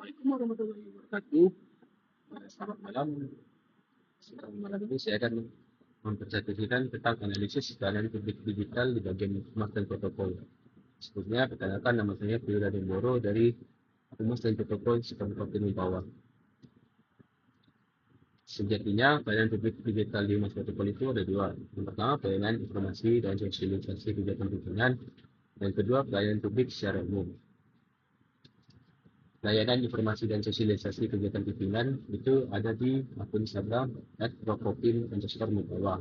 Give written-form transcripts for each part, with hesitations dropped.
Assalamualaikum warahmatullahi wabarakatuh. Selamat malam. Selamat malam ini saya akan mempresentasikan tentang analisis keadaan publik digital di bagian humas dan protokol. Sebelumnya, perkenalkan nama saya Firda Demboro dari Humas dan Protokol Kabupaten Mempawah. Sejatinya, pelayanan publik digital di humas protokol itu ada dua. Yang pertama, pelayanan informasi dan sosialisasi kegiatan pimpinan. Dan kedua, pelayanan publik secara umum. Layanan informasi dan sosialisasi kegiatan pimpinan itu ada di akun Instagram @prokopim_Mempawah.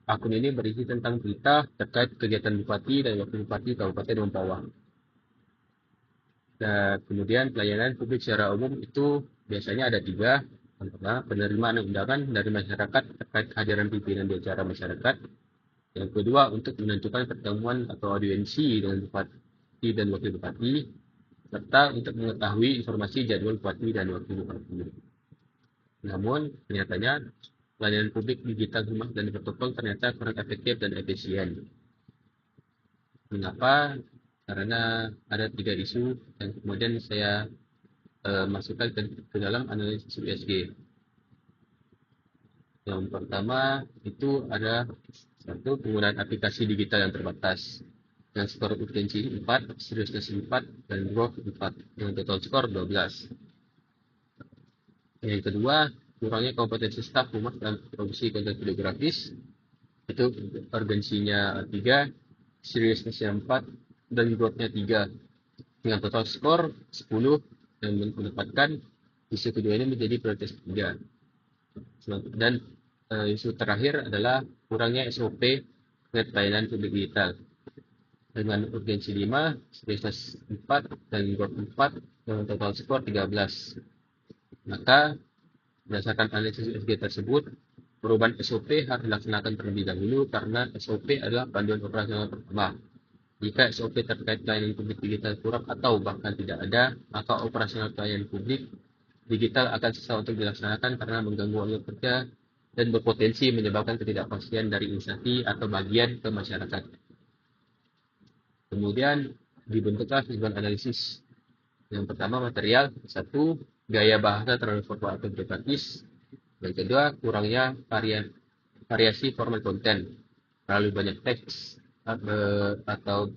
Akun ini berisi tentang berita terkait kegiatan Bupati dan Wakil Bupati Kabupaten Mempawah. Dan kemudian pelayanan publik secara umum itu biasanya ada tiga. Yang pertama, penerimaan undangan dari masyarakat terkait kehadiran pimpinan di acara masyarakat. Yang kedua, untuk menentukan pertemuan atau audiensi dengan Bupati dan Wakil Bupati, serta untuk mengetahui informasi jadwal Bupati dan Wakil Bupati. Namun, nyatanya, pelayanan publik digital humas dan protokol ternyata kurang efektif dan efisien. Mengapa? Karena ada tiga isu yang kemudian saya masukkan ke dalam analisis USG. Yang pertama itu ada satu, penggunaan aplikasi digital yang terbatas. Dengan skor urgensi 4, seriousness 4, dan growth 4, dengan total skor 12. Yang kedua, kurangnya kompetensi staf humas dalam produksi konten videografis. Itu urgensinya 3, seriousness-nya 4, dan growth-nya 3. Dengan total skor 10, dan menempatkan isu kedua ini menjadi prioritas 3. Dan isu terakhir adalah kurangnya SOP terkait pelayanan publik digital. Dengan urgensi 5, seriousness 4, dan growth 4, dengan total skor 13. Maka, berdasarkan analisis USG tersebut, perubahan SOP harus dilaksanakan terlebih dahulu karena SOP adalah panduan operasional pertama. Jika SOP terkait pelayanan publik digital kurang atau bahkan tidak ada, maka operasional pelayanan publik digital akan susah untuk dilaksanakan karena mengganggu alur kerja dan berpotensi menyebabkan ketidakpastian dari instansi atau bagian ke masyarakat. Kemudian dibentuklah tujuan analisis. Yang pertama, material. 1, gaya bahasa terlalu formal atau berbatis. Yang kedua, kurangnya variasi format konten. Terlalu banyak teks atau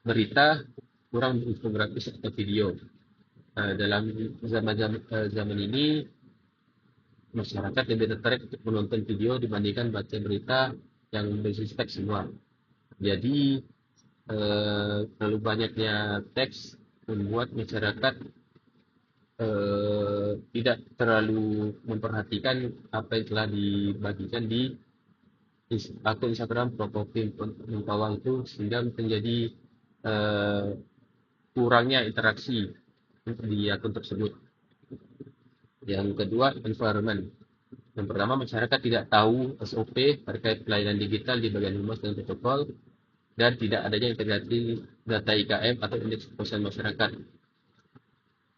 berita, kurang infografis atau video. Dalam zaman ini, masyarakat lebih tertarik untuk menonton video dibandingkan baca berita yang berisi teks semua. Jadi, terlalu banyaknya teks membuat masyarakat tidak terlalu memperhatikan apa yang telah dibagikan di akun Instagram Prokopim Mempawah itu, sehingga menjadi kurangnya interaksi di akun tersebut. Yang kedua, environment. Yang pertama, masyarakat tidak tahu SOP terkait pelayanan digital di bagian humas dan protokol, dan tidak adanya integrasi data IKM atau indeks kepuasan masyarakat.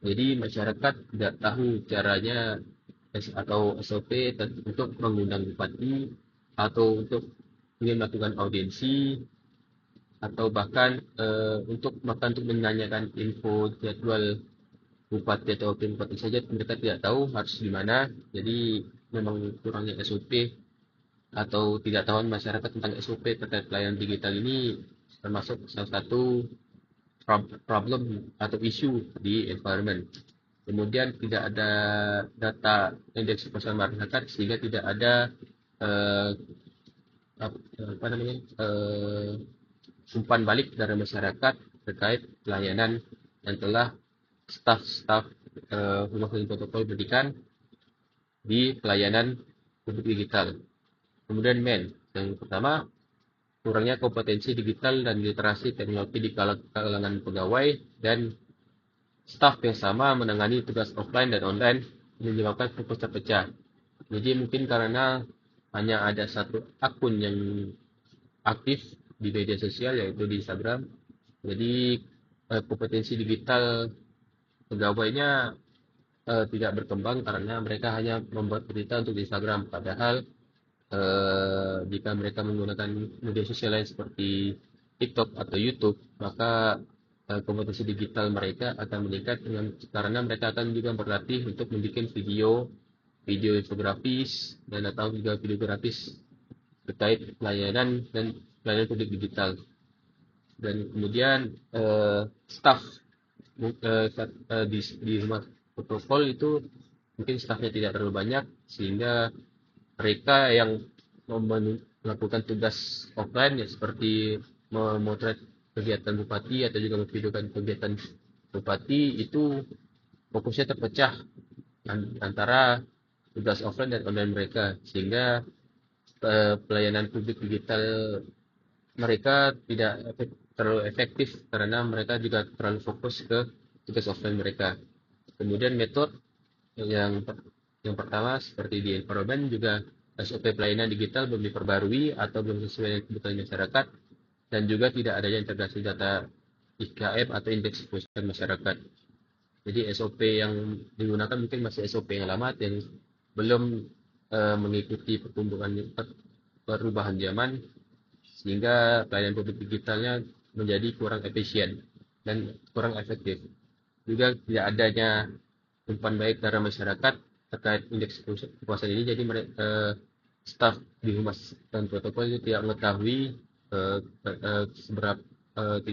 Jadi masyarakat tidak tahu caranya atau SOP untuk mengundang bupati, atau untuk ingin melakukan audiensi, atau bahkan untuk menanyakan info jadwal bupati atau wakil bupati saja mereka tidak tahu harus di mana. Jadi memang kurangnya SOP atau tidak tahuan masyarakat tentang SOP terkait pelayanan digital ini termasuk salah satu problem atau isu di environment. Kemudian tidak ada data indeks kepuasan masyarakat, sehingga tidak ada umpan balik dari masyarakat terkait pelayanan yang telah staf humas dan protokol berikan di pelayanan publik digital. Kemudian yang pertama, kurangnya kompetensi digital dan literasi teknologi di kalangan pegawai dan staf yang sama menangani tugas offline dan online, menyebabkan fokus terpecah. Jadi mungkin karena hanya ada satu akun yang aktif di media sosial, yaitu di Instagram, jadi kompetensi digital pegawainya tidak berkembang karena mereka hanya membuat berita untuk di Instagram. Padahal jika mereka menggunakan media sosial lain seperti TikTok atau YouTube, maka kompetensi digital mereka akan meningkat karena mereka akan juga berlatih untuk membuat video infografis dan atau juga video grafis terkait pelayanan publik digital. Dan kemudian staff di rumah protokol itu mungkin staffnya tidak terlalu banyak, sehingga mereka yang melakukan tugas offline ya seperti memotret kegiatan bupati atau juga memvideokan kegiatan bupati itu fokusnya terpecah antara tugas offline dan online mereka, sehingga pelayanan publik digital mereka tidak terlalu efektif karena mereka juga terlalu fokus ke tugas offline mereka. Kemudian metode yang pertama seperti di environment juga SOP pelayanan digital belum diperbarui atau belum sesuai dengan kebutuhan masyarakat, dan juga tidak adanya integrasi data IKM atau indeks kepuasan masyarakat. Jadi SOP yang digunakan mungkin masih SOP yang lama yang belum mengikuti perubahan zaman, sehingga pelayanan publik digitalnya menjadi kurang efisien dan kurang efektif. Juga tidak adanya umpan baik dari masyarakat terkait indeks kepuasan ini, jadi staf di humas dan protokol itu tidak mengetahui seberapa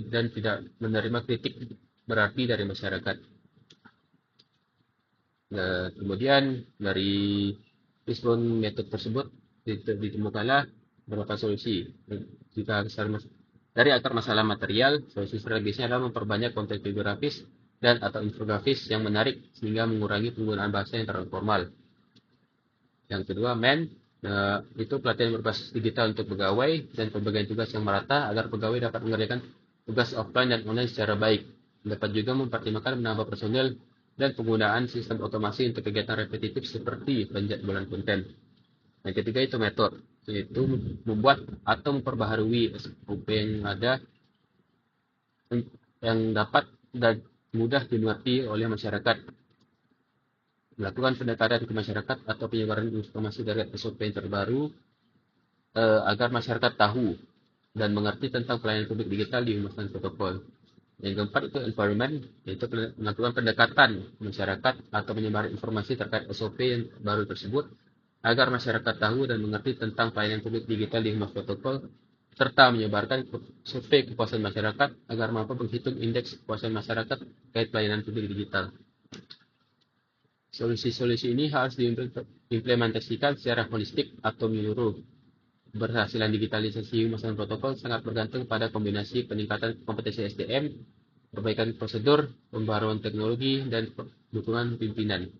dan tidak menerima kritik berarti dari masyarakat. Nah, kemudian dari respon metode tersebut ditemukanlah beberapa solusi. Jika dari akar masalah material, solusi strategisnya adalah memperbanyak konten bibliografis dan atau infografis yang menarik sehingga mengurangi penggunaan bahasa yang terlalu formal. Yang kedua, itu pelatihan berbasis digital untuk pegawai dan pembagian tugas yang merata agar pegawai dapat mengerjakan tugas offline dan online secara baik. Dapat juga mempertimbangkan menambah personil dan penggunaan sistem otomasi untuk kegiatan repetitif seperti penjadwalan konten. Yang ketiga itu metode, yaitu membuat atau memperbaharui SOP yang ada yang dapat dan mudah dimengerti oleh masyarakat. Melakukan pendekatan ke masyarakat atau penyebaran informasi dari SOP yang terbaru agar masyarakat tahu dan mengerti tentang pelayanan publik digital di humas dan protokol. Yang keempat itu environment, yaitu melakukan pendekatan masyarakat atau menyebar informasi terkait SOP yang baru tersebut agar masyarakat tahu dan mengerti tentang pelayanan publik digital di humas protokol, serta menyebarkan survei kepuasan masyarakat agar mampu menghitung indeks kepuasan masyarakat terkait pelayanan publik digital. Solusi-solusi ini harus diimplementasikan secara holistik atau menyeluruh. Keberhasilan digitalisasi humas dan protokol sangat bergantung pada kombinasi peningkatan kompetensi SDM, perbaikan prosedur, pembaruan teknologi, dan dukungan pimpinan.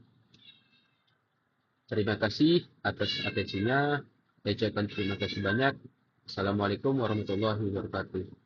Terima kasih atas atensinya. Saya ucapkan terima kasih banyak. Assalamualaikum warahmatullahi wabarakatuh.